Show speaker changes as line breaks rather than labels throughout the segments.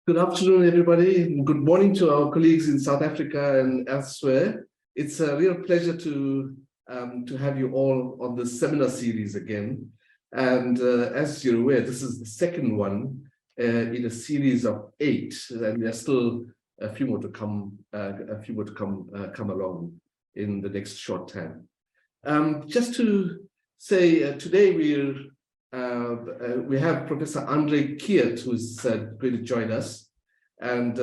Good afternoon, everybody. Good morning to our colleagues in South Africa and elsewhere. It's a real pleasure to have you all on this seminar series again. And as you're aware, this is the second one in a series of 8, and there's still a few more to come. Come along in the next short time. Just to say, today we have Professor Andre KEET, who's going to join us, and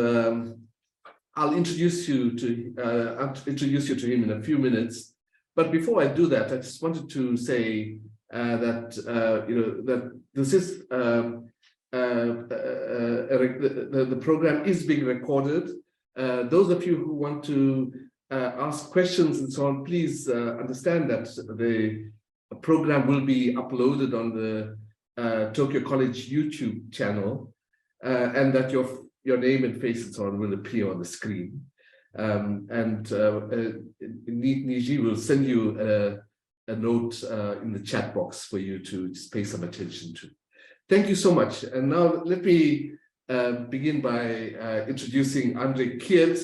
I'll introduce you to him in a few minutes. But before I do that, I just wanted to say that that this is the program is being recorded. Those of you who want to ask questions and so on, please understand that the program will be uploaded on the Tokyo College YouTube channel, and that your name and face and so on will appear on the screen. Niji will send you a note in the chat box for you to just pay some attention to. Thank you so much. And now let me begin by introducing Andre KEET.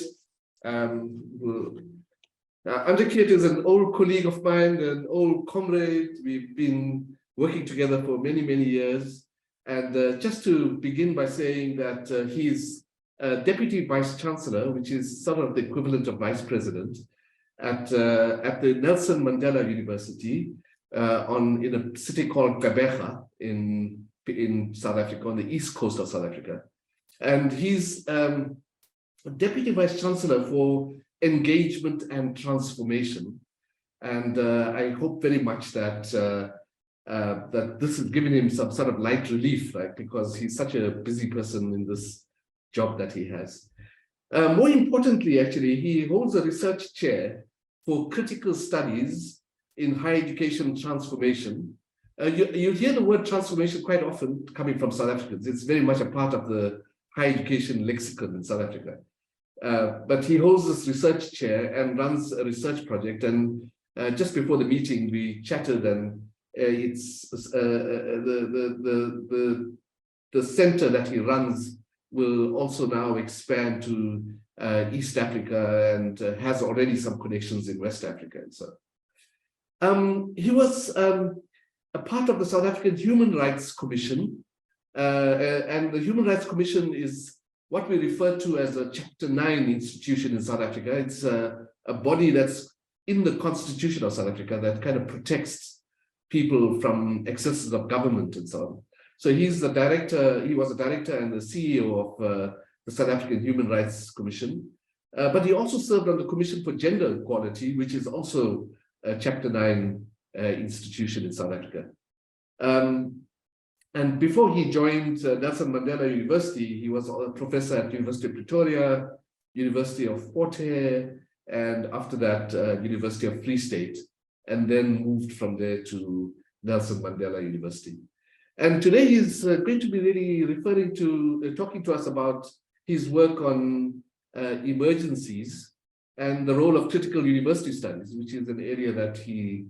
Andre KEET is an old colleague of mine, an old comrade. We've been working together for many, many years. And just to begin by saying that he's Deputy Vice-Chancellor, which is sort of the equivalent of Vice President, at the Nelson Mandela University in a city called Gqeberha in South Africa, on the east coast of South Africa. And he's Deputy Vice-Chancellor for Engagement and Transformation, and I hope very much that that this has given him some sort of light relief, right? Because he's such a busy person in this job that he has. More importantly, actually, he holds a research chair for critical studies in higher education transformation. You hear the word transformation quite often coming from South Africans. It's very much a part of the higher education lexicon in South Africa. But he holds this research chair and runs a research project. And just before the meeting, we chatted, and it's the center that he runs will also now expand to East Africa, and has already some connections in West Africa. And so he was a part of the South African Human Rights Commission, and the Human Rights Commission is what we refer to as a Chapter 9 institution in South Africa. It's a body that's in the Constitution of South Africa that kind of protects people from excesses of government and so on. So he's the director. He was a director and the CEO of the South African Human Rights Commission. But he also served on the Commission for Gender Equality, which is also a Chapter 9 institution in South Africa. And before he joined Nelson Mandela University, he was a professor at University of Pretoria, University of Fort Hare, and after that, University of Free State, and then moved from there to Nelson Mandela University. And today he's going to be really talking to us about his work on emergencies and the role of critical university studies, which is an area that he's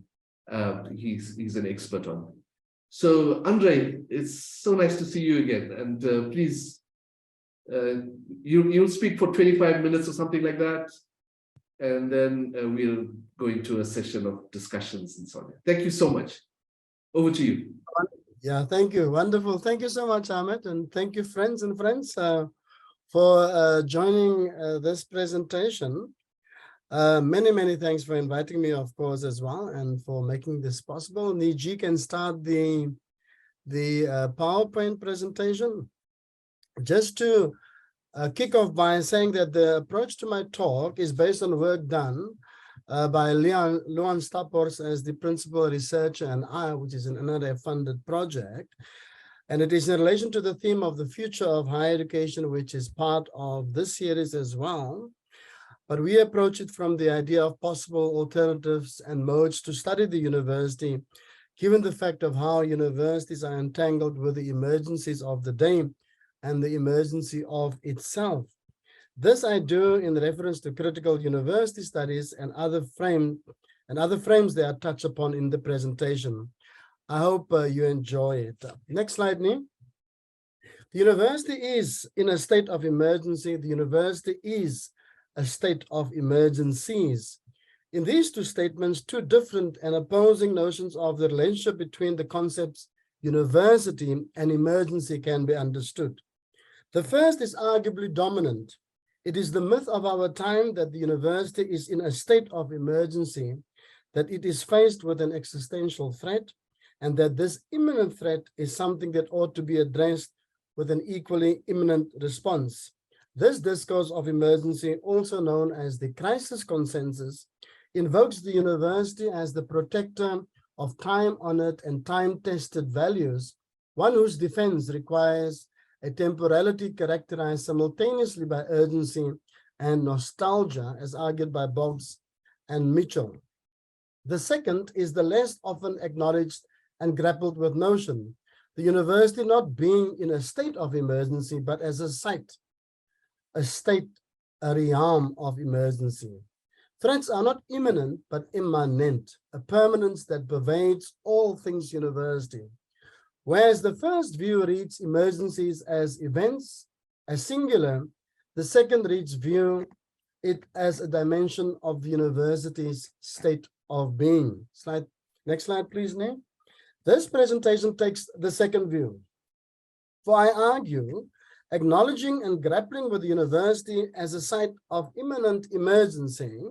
an expert on. So, Andre, it's so nice to see you again. And please, you'll speak for 25 minutes or something like that. And then we'll go into a session of discussions and so on. Thank you so much. Over to you.
Yeah, thank you. Wonderful. Thank you so much, Ahmed. And thank you, friends for joining this presentation. Many thanks for inviting me, of course, as well, and for making this possible. Niji can start the PowerPoint presentation. Just to kick off by saying that the approach to my talk is based on work done by Luan Stappers as the principal researcher, and I, which is an NRF-funded project. And it is in relation to the theme of the future of higher education, which is part of this series as well. But we approach it from the idea of possible alternatives and modes to study the university, given the fact of how universities are entangled with the emergencies of the day and the emergency of itself. This I do in reference to critical university studies and other frames they are touched upon in the presentation. I hope you enjoy it. Next slide, Nee. The university is in a state of emergency. The university is a state of emergencies. In these two statements, two different and opposing notions of the relationship between the concepts university and emergency can be understood. The first is arguably dominant. It is the myth of our time that the university is in a state of emergency, that it is faced with an existential threat, and that this imminent threat is something that ought to be addressed with an equally imminent response. This discourse of emergency, also known as the crisis consensus, invokes the university as the protector of time-honored and time-tested values, one whose defense requires a temporality characterized simultaneously by urgency and nostalgia, as argued by Boggs and Mitchell. The second is the less often acknowledged and grappled with notion, the university not being in a state of emergency, but as a site, a realm of emergency. Threats are not imminent, but immanent, a permanence that pervades all things university. Whereas the first view reads emergencies as events, as singular, the second reads view it as a dimension of the university's state of being. Next slide, please, Nick. This presentation takes the second view. For I argue, acknowledging and grappling with the university as a site of imminent emergency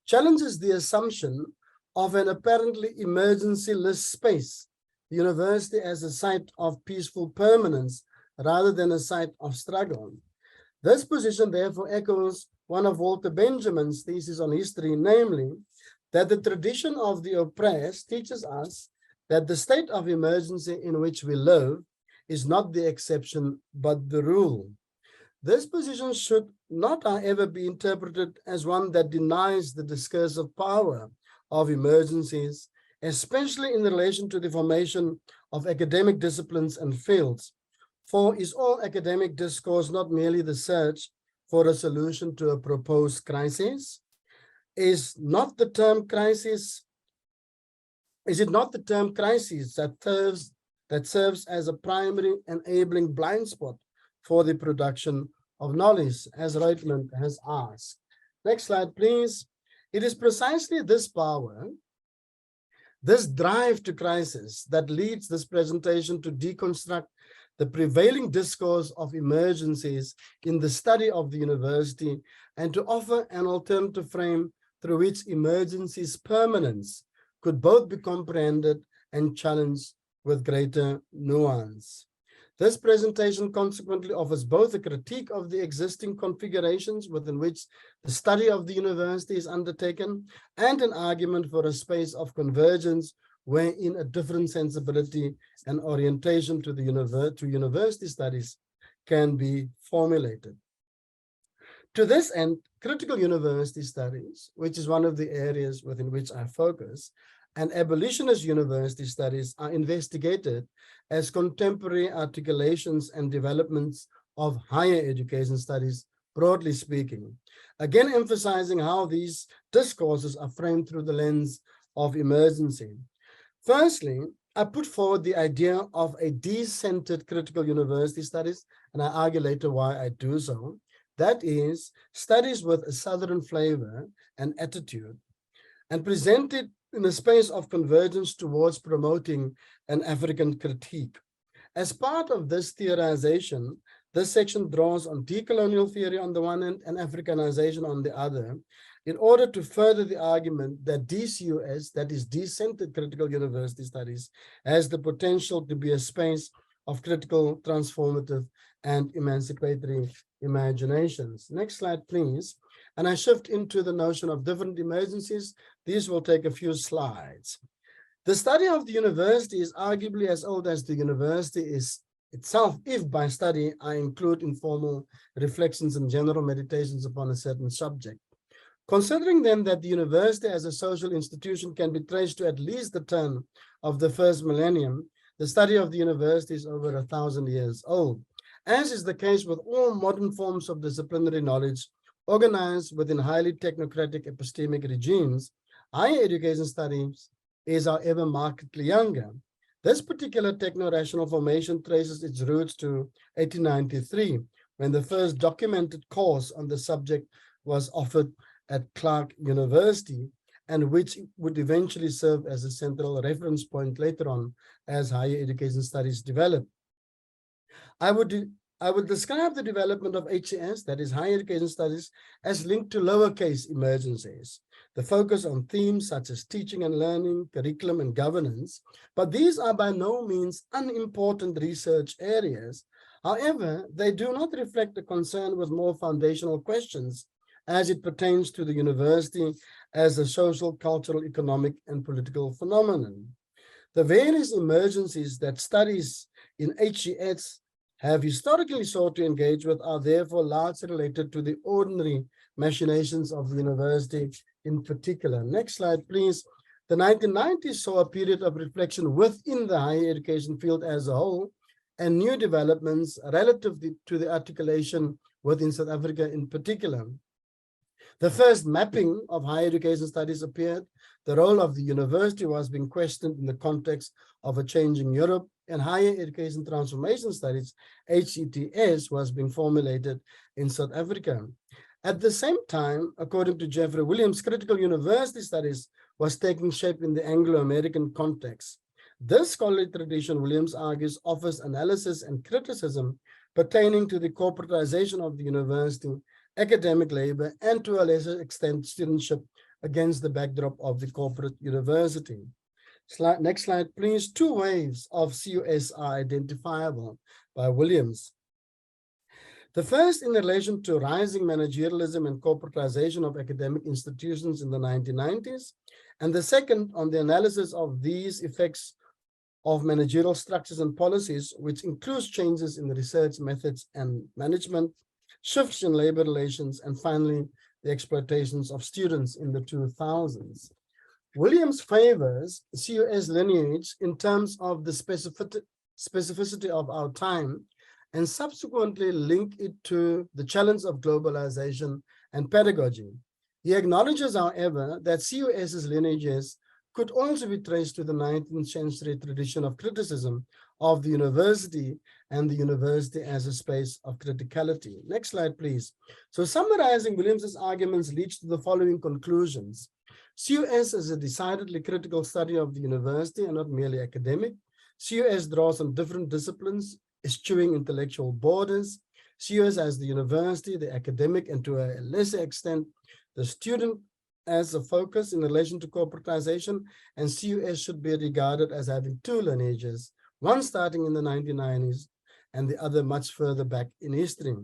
challenges the assumption of an apparently emergency-less space, the university as a site of peaceful permanence rather than a site of struggle. This position therefore echoes one of Walter Benjamin's theses on history, namely that the tradition of the oppressed teaches us that the state of emergency in which we live is not the exception, but the rule. This position should not, however, be interpreted as one that denies the discursive power of emergencies, especially in relation to the formation of academic disciplines and fields. For is all academic discourse not merely the search for a solution to a proposed crisis? Is it not the term crisis that serves as a primary enabling blind spot for the production of knowledge, as Reitman has asked? Next slide, please. It is precisely this power, this drive to crisis, that leads this presentation to deconstruct the prevailing discourse of emergencies in the study of the university and to offer an alternative frame through which emergencies' permanence could both be comprehended and challenged with greater nuance. This presentation consequently offers both a critique of the existing configurations within which the study of the university is undertaken and an argument for a space of convergence wherein a different sensibility and orientation to university studies can be formulated. To this end, critical university studies, which is one of the areas within which I focus, and abolitionist university studies are investigated as contemporary articulations and developments of higher education studies, broadly speaking, again emphasizing how these discourses are framed through the lens of emergency. Firstly, I put forward the idea of a decentered critical university studies, and I argue later why I do so. That is, studies with a Southern flavor and attitude, and presented in a space of convergence towards promoting an African critique. As part of this theorization, this section draws on decolonial theory on the one hand and Africanization on the other, in order to further the argument that DCUS, that is decentered critical university studies, has the potential to be a space of critical, transformative, and emancipatory imaginations. Next slide, please. And I shift into the notion of different emergencies. These will take a few slides. The study of the university is arguably as old as the university is itself, if by study I include informal reflections and general meditations upon a certain subject. Considering then that the university as a social institution can be traced to at least the turn of the first millennium, the study of the university is over 1,000 years old. As is the case with all modern forms of disciplinary knowledge organized within highly technocratic epistemic regimes, higher education studies is, however, markedly younger. This particular techno-rational formation traces its roots to 1893, when the first documented course on the subject was offered at Clark University, and which would eventually serve as a central reference point later on as higher education studies developed. I would describe the development of HES, that is higher education studies, as linked to lowercase emergencies. The focus on themes such as teaching and learning, curriculum and governance, but these are by no means unimportant research areas. However, they do not reflect a concern with more foundational questions as it pertains to the university as a social, cultural, economic, and political phenomenon. The various emergencies that studies in HES have historically sought to engage with are therefore largely related to the ordinary machinations of the university in particular. Next slide, please. The 1990s saw a period of reflection within the higher education field as a whole, and new developments relative to the articulation within South Africa in particular. The first mapping of higher education studies appeared. The role of the university was being questioned in the context of a changing Europe, and higher education transformation studies, HETS, was being formulated in South Africa. At the same time, according to Jeffrey Williams, critical university studies was taking shape in the Anglo-American context. This scholarly tradition, Williams argues, offers analysis and criticism pertaining to the corporatization of the university, academic labor, and to a lesser extent, studentship against the backdrop of the corporate university. Next slide, please. Two waves of CUS are identifiable by Williams. The first in relation to rising managerialism and corporatization of academic institutions in the 1990s, and the second on the analysis of these effects of managerial structures and policies, which includes changes in the research methods and management, shifts in labor relations, and finally, the exploitations of students in the 2000s. Williams favors CUS lineage in terms of the specificity of our time, and subsequently link it to the challenge of globalization and pedagogy. He acknowledges, however, that CUS's lineages could also be traced to the 19th century tradition of criticism of the university and the university as a space of criticality. Next slide, please. So summarizing Williams's arguments leads to the following conclusions. CUS is a decidedly critical study of the university and not merely academic. CUS draws on different disciplines, eschewing intellectual borders. CUS as the university, the academic, and to a lesser extent, the student as a focus in relation to corporatization, and CUS should be regarded as having two lineages, one starting in the 1990s and the other much further back in history.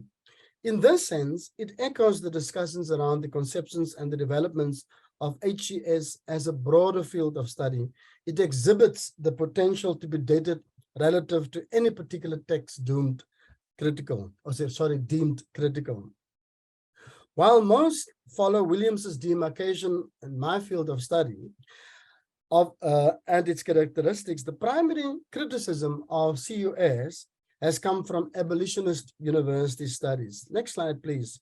In this sense, it echoes the discussions around the conceptions and the developments of HES as a broader field of study. It exhibits the potential to be dated relative to any particular text deemed critical. While most follow Williams's demarcation in my field of study and its characteristics, the primary criticism of CUS has come from abolitionist university studies. Next slide, please.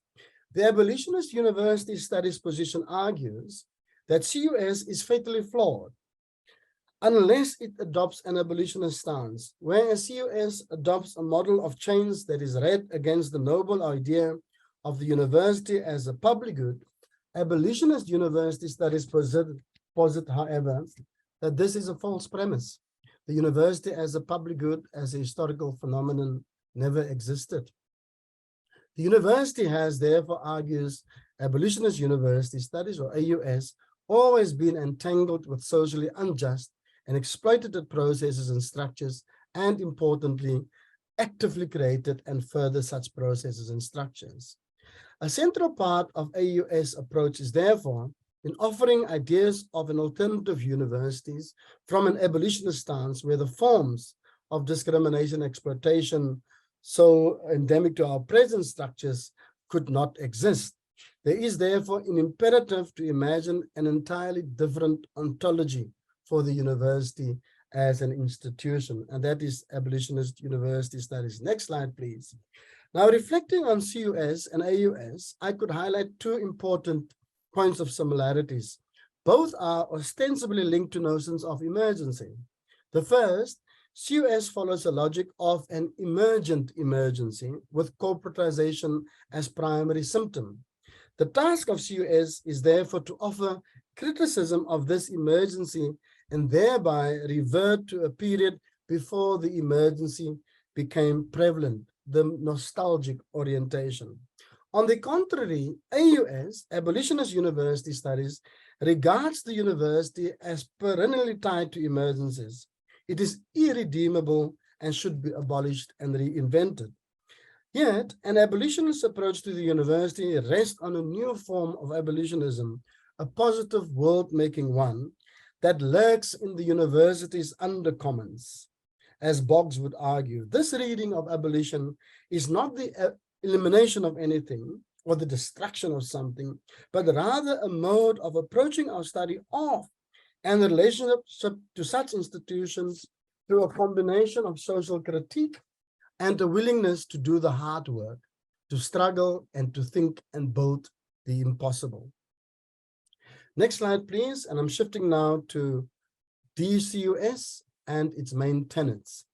The abolitionist university studies position argues that CUS is fatally flawed unless it adopts an abolitionist stance, whereas CUS adopts a model of change that is read against the noble idea of the university as a public good. Abolitionist university studies posit, however, that this is a false premise. The university as a public good, as a historical phenomenon, never existed. The university has, therefore, argues abolitionist university studies, or AUS, always been entangled with socially unjust and exploitative processes and structures, and importantly, actively created and further such processes and structures. A central part of AUS approach is therefore in offering ideas of an alternative universities from an abolitionist stance where the forms of discrimination, exploitation, so endemic to our present structures could not exist. There is therefore an imperative to imagine an entirely different ontology for the university as an institution, and that is abolitionist university studies. Next slide, please. Now, reflecting on CUS and AUS, I could highlight two important points of similarities. Both are ostensibly linked to notions of emergency. The first CUS follows a logic of an emergent emergency with corporatization as primary symptom. The task of CUS is therefore to offer criticism of this emergency and thereby revert to a period before the emergency became prevalent, the nostalgic orientation. On the contrary, AUS, Abolitionist University Studies, regards the university as perennially tied to emergencies. It is irredeemable and should be abolished and reinvented. Yet, an abolitionist approach to the university rests on a new form of abolitionism, a positive world-making one that lurks in the university's undercommons. As Boggs would argue, this reading of abolition is not the elimination of anything or the destruction of something, but rather a mode of approaching our study of and the relationship to such institutions through a combination of social critique and a willingness to do the hard work, to struggle and to think and build the impossible. Next slide, please. And I'm shifting now to DCUS and its main tenets.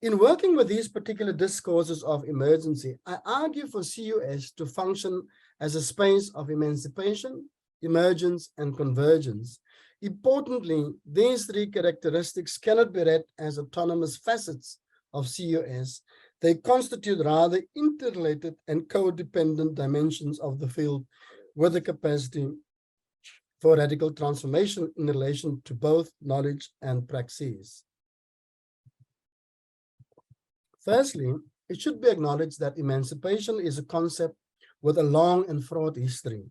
In working with these particular discourses of emergency, I argue for CUS to function as a space of emancipation, emergence, and convergence. Importantly, these three characteristics cannot be read as autonomous facets of CUS. They constitute rather interrelated and codependent dimensions of the field with the capacity for radical transformation in relation to both knowledge and praxis. Firstly, it should be acknowledged that emancipation is a concept with a long and fraught history.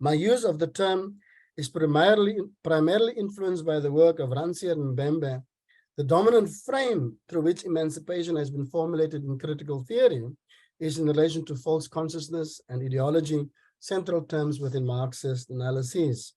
My use of the term is primarily influenced by the work of Rancière and Mbembe. The dominant frame through which emancipation has been formulated in critical theory is in relation to false consciousness and ideology, central terms within Marxist analyses.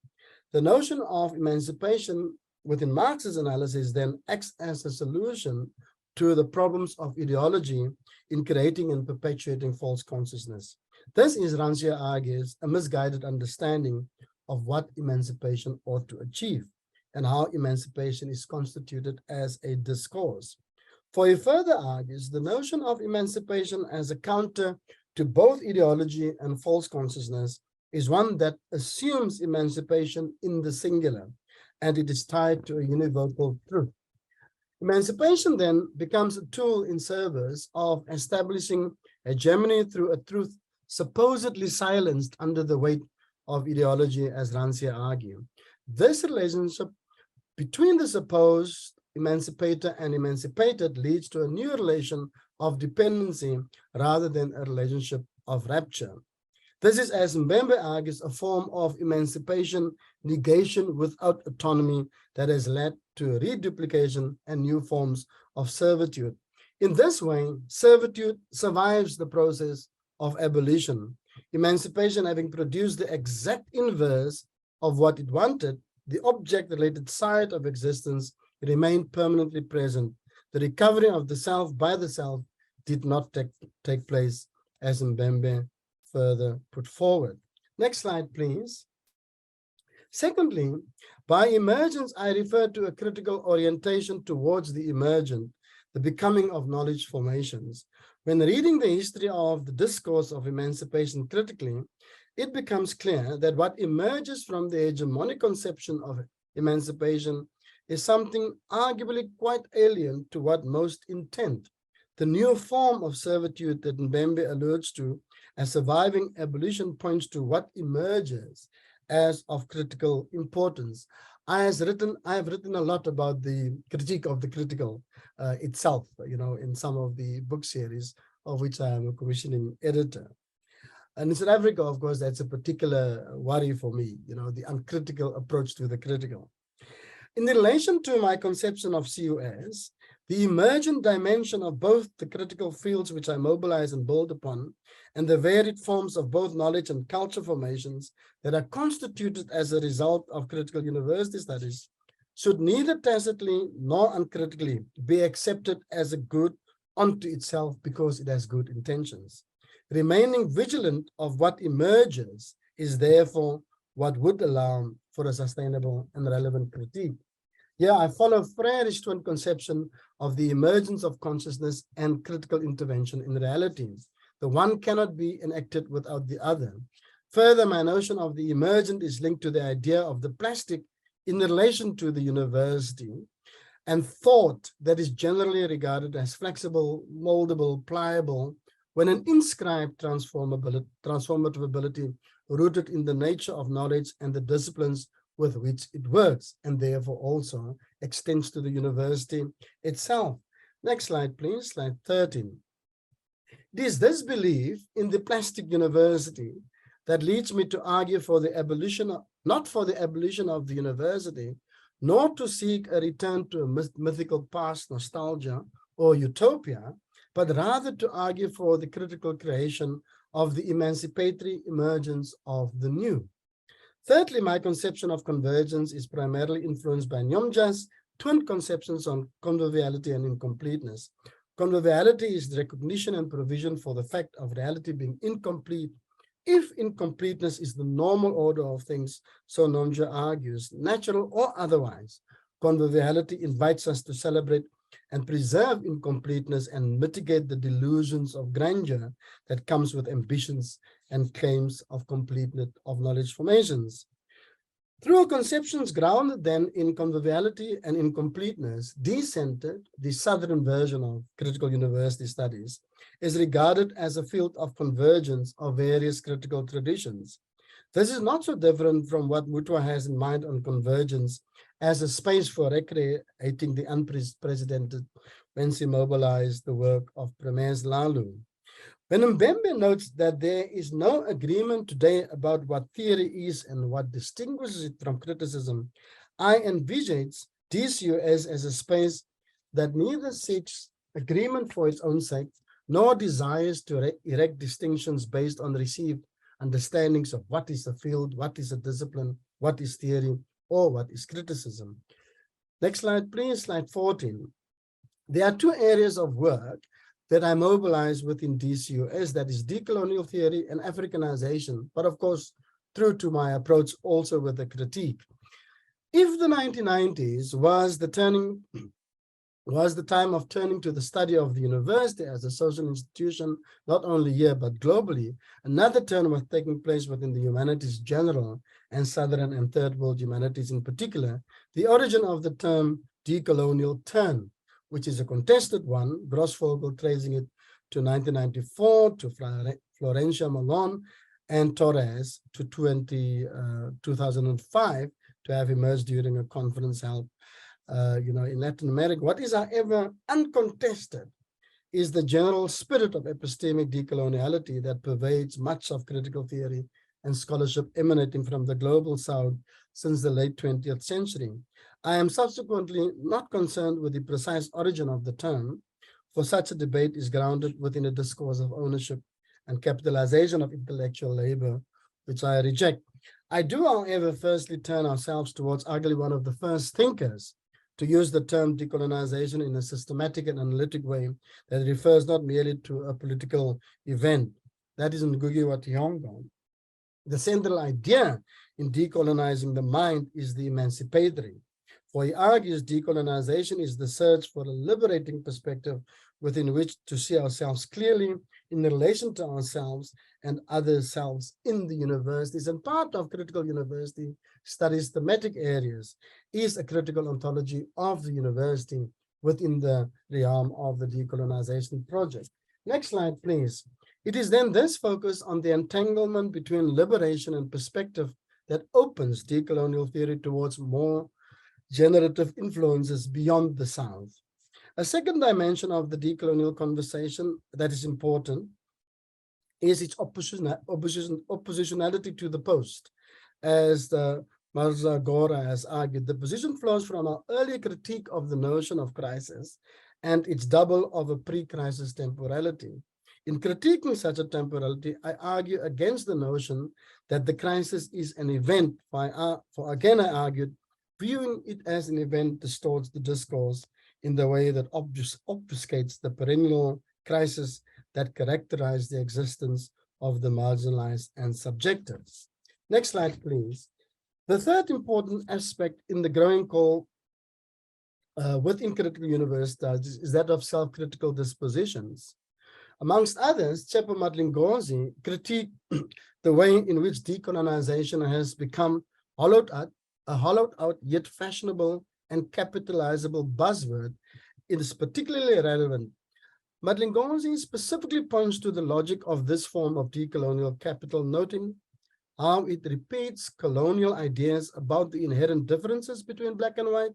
The notion of emancipation within Marxist analysis then acts as a solution to the problems of ideology in creating and perpetuating false consciousness. This is, Rancière argues, a misguided understanding of what emancipation ought to achieve and how emancipation is constituted as a discourse. For he further argues, the notion of emancipation as a counter to both ideology and false consciousness is one that assumes emancipation in the singular, and it is tied to a univocal truth. Emancipation then becomes a tool in service of establishing hegemony through a truth supposedly silenced under the weight of ideology, as Rancière argued. This relationship between the supposed emancipator and emancipated leads to a new relation of dependency rather than a relationship of rapture. This is, as Mbembe argues, a form of emancipation negation without autonomy that has led to reduplication and new forms of servitude. In this way, servitude survives the process of abolition. Emancipation having produced the exact inverse of what it wanted, the object-related side of existence remained permanently present. The recovery of the self by the self did not take place, as Mbembe further put forward. Next slide, please. Secondly, by emergence, I refer to a critical orientation towards the emergent, the becoming of knowledge formations. When reading the history of the discourse of emancipation critically, it becomes clear that what emerges from the hegemonic conception of emancipation is something arguably quite alien to what most intend. The new form of servitude that Mbembe alludes to as surviving abolition points to what emerges as of critical importance. I have written a lot about the critique of the critical itself, in some of the book series of which I am a commissioning editor. And in South Africa, of course, that's a particular worry for me, the uncritical approach to the critical. In relation to my conception of CUS, the emergent dimension of both the critical fields which I mobilize and build upon, and the varied forms of both knowledge and culture formations that are constituted as a result of critical university studies, should neither tacitly nor uncritically be accepted as a good unto itself because it has good intentions. Remaining vigilant of what emerges is therefore what would allow for a sustainable and relevant critique. Yeah, I follow Freire's twin conception of the emergence of consciousness and critical intervention in reality. The one cannot be enacted without the other. Further, my notion of the emergent is linked to the idea of the plastic in relation to the university, and thought that is generally regarded as flexible, moldable, pliable, when an inscribed transformative ability rooted in the nature of knowledge and the disciplines with which it works, and therefore also extends to the university itself. Next slide, please, slide 13. It is this belief in the plastic university that leads me to argue for the abolition, not for the abolition of the university, nor to seek a return to a mythical past nostalgia or utopia, but rather to argue for the critical creation of the emancipatory emergence of the new. Thirdly, my conception of convergence is primarily influenced by Nyong'ja's twin conceptions on conviviality and incompleteness. Conviviality is the recognition and provision for the fact of reality being incomplete if incompleteness is the normal order of things, so Nyong'ja argues, natural or otherwise. Conviviality invites us to celebrate and preserve incompleteness and mitigate the delusions of grandeur that comes with ambitions and claims of completeness of knowledge formations. Through conceptions grounded then in conviviality and incompleteness, decentered, the southern version of critical university studies, is regarded as a field of convergence of various critical traditions. This is not so different from what Mutwa has in mind on convergence as a space for recreating the unprecedented when she mobilized the work of Premes Lalu. When Mbembe notes that there is no agreement today about what theory is and what distinguishes it from criticism, I envisage DCUS as a space that neither seeks agreement for its own sake, nor desires to erect distinctions based on received understandings of what is a field, what is a discipline, what is theory, or what is criticism. Next slide, please, slide 14. There are two areas of work that I mobilize within DCUS, that is decolonial theory and Africanization, but of course, true to my approach also with a critique. If the 1990s was the time of turning to the study of the university as a social institution, not only here, but globally, another turn was taking place within the humanities general and Southern and Third World humanities in particular, the origin of the term decolonial turn, which is a contested one, Grossvogel tracing it to 1994, to Florencia Malone and Torres to 2005, to have emerged during a conference held in Latin America. What is, however, uncontested is the general spirit of epistemic decoloniality that pervades much of critical theory and scholarship emanating from the global South since the late 20th century. I am subsequently not concerned with the precise origin of the term, for such a debate is grounded within a discourse of ownership and capitalization of intellectual labor, which I reject. I do, however, firstly turn ourselves towards arguably one of the first thinkers to use the term decolonization in a systematic and analytic way that refers not merely to a political event. That is Ngugi wa Thiong'o. The central idea in decolonizing the mind is the emancipatory. For he argues decolonization is the search for a liberating perspective within which to see ourselves clearly in relation to ourselves and other selves in the universities. And part of critical university studies thematic areas is a critical ontology of the university within the realm of the decolonization project. Next slide, please. It is then this focus on the entanglement between liberation and perspective that opens decolonial theory towards more generative influences beyond the South. A second dimension of the decolonial conversation that is important is its oppositionality to the post. As Marza Gora has argued, the position flows from our earlier critique of the notion of crisis and its double of a pre-crisis temporality. In critiquing such a temporality, I argue against the notion that the crisis is an event, for again I argued, viewing it as an event distorts the discourse in the way that obfuscates the perennial crisis that characterize the existence of the marginalized and subjective. Next slide, please. The third important aspect in the growing call within critical universe studies is that of self-critical dispositions. Amongst others, Tsepo Madlingozi critiqued the way in which decolonization has become a hollowed out yet fashionable and capitalizable buzzword. It is particularly relevant. Madlingozi specifically points to the logic of this form of decolonial capital, noting how it repeats colonial ideas about the inherent differences between Black and white,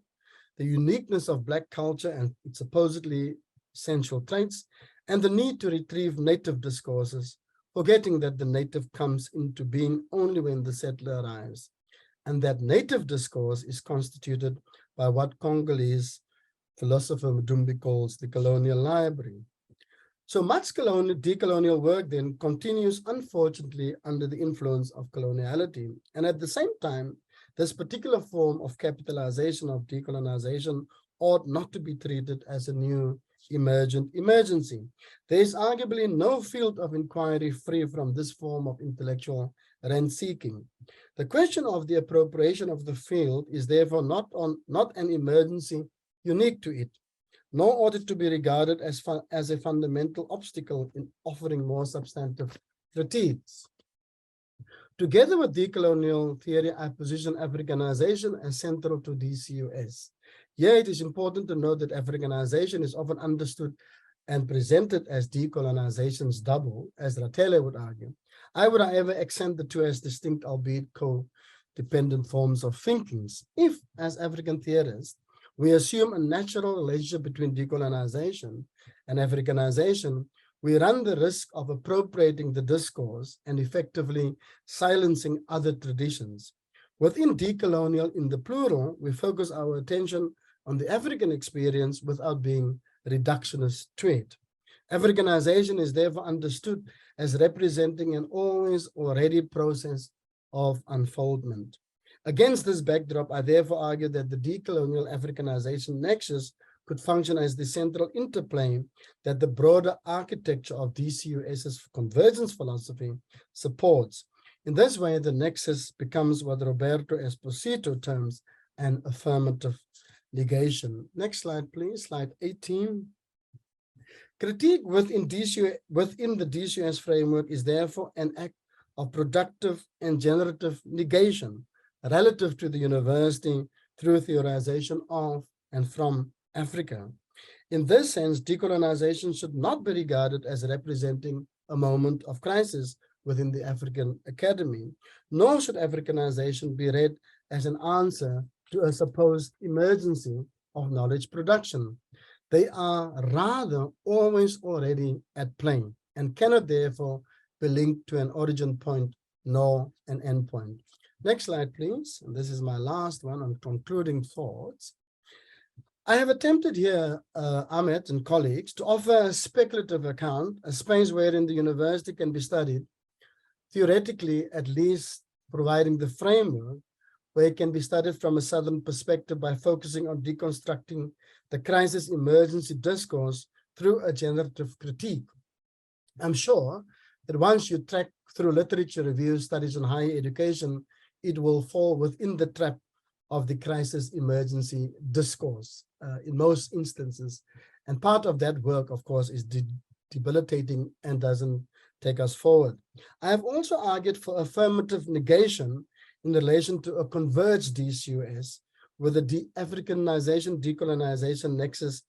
the uniqueness of Black culture and its supposedly essential traits, and the need to retrieve native discourses, forgetting that the native comes into being only when the settler arrives, and that native discourse is constituted by what Congolese philosopher Mudumbi calls the colonial library. So much decolonial work then continues, unfortunately, under the influence of coloniality. And at the same time, this particular form of capitalization of decolonization ought not to be treated as a new emergent emergency. There is arguably no field of inquiry free from this form of intellectual rent-seeking. The question of the appropriation of the field is therefore not an emergency unique to it, nor ought it to be regarded as a fundamental obstacle in offering more substantive critiques. Together with decolonial theory, I position Africanization as central to DCUS. Here it is important to note that Africanization is often understood and presented as decolonization's double, as Ratele would argue. I would, however, accent the two as distinct, albeit co-dependent forms of thinkings. If, as African theorists, we assume a natural relationship between decolonization and Africanization, we run the risk of appropriating the discourse and effectively silencing other traditions. Within decolonial, in the plural, we focus our attention on the African experience without being reductionist to it. Africanization is therefore understood as representing an always already process of unfoldment. Against this backdrop, I therefore argue that the decolonial Africanization nexus could function as the central interplay that the broader architecture of DCUS's convergence philosophy supports. In this way, the nexus becomes what Roberto Esposito terms an affirmative negation. Next slide, please, slide 18. Critique within the DCUS framework is therefore an act of productive and generative negation relative to the university through theorization of and from Africa. In this sense, decolonization should not be regarded as representing a moment of crisis within the African academy, nor should Africanization be read as an answer to a supposed emergency of knowledge production. They are rather always already at play and cannot therefore be linked to an origin point nor an end point. Next slide, please. And this is my last one on concluding thoughts. I have attempted here, Ahmed and colleagues, to offer a speculative account, a space wherein the university can be studied, theoretically at least providing the framework where it can be studied from a Southern perspective by focusing on deconstructing the crisis emergency discourse through a generative critique. I'm sure that once you track through literature reviews, studies on higher education, it will fall within the trap of the crisis emergency discourse in most instances. And part of that work, of course, is debilitating and doesn't take us forward. I have also argued for affirmative negation in relation to a converged DCUS with the Africanization, decolonization nexus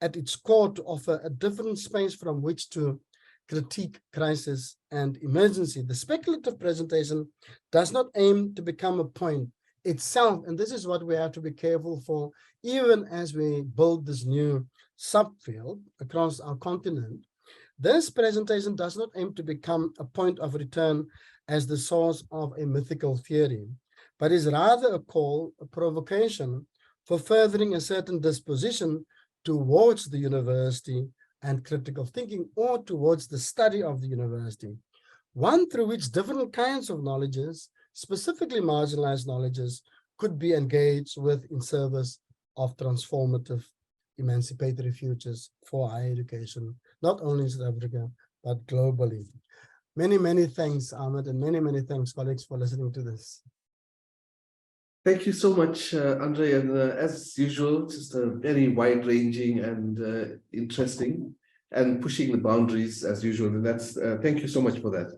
at its core to offer a different space from which to critique crisis and emergency. The speculative presentation does not aim to become a point itself, and this is what we have to be careful for, even as we build this new subfield across our continent. This presentation does not aim to become a point of return as the source of a mythical theory, but is rather a call, a provocation for furthering a certain disposition towards the university and critical thinking, or towards the study of the university, one through which different kinds of knowledges, specifically marginalized knowledges, could be engaged with in service of transformative, emancipatory futures for higher education, not only in South Africa, but globally. Many, many thanks, Ahmed, and many, many thanks, colleagues, for listening to this.
Thank you so much, Andre. And as usual, just a very wide-ranging and interesting and pushing the boundaries as usual. And that's thank you so much for that.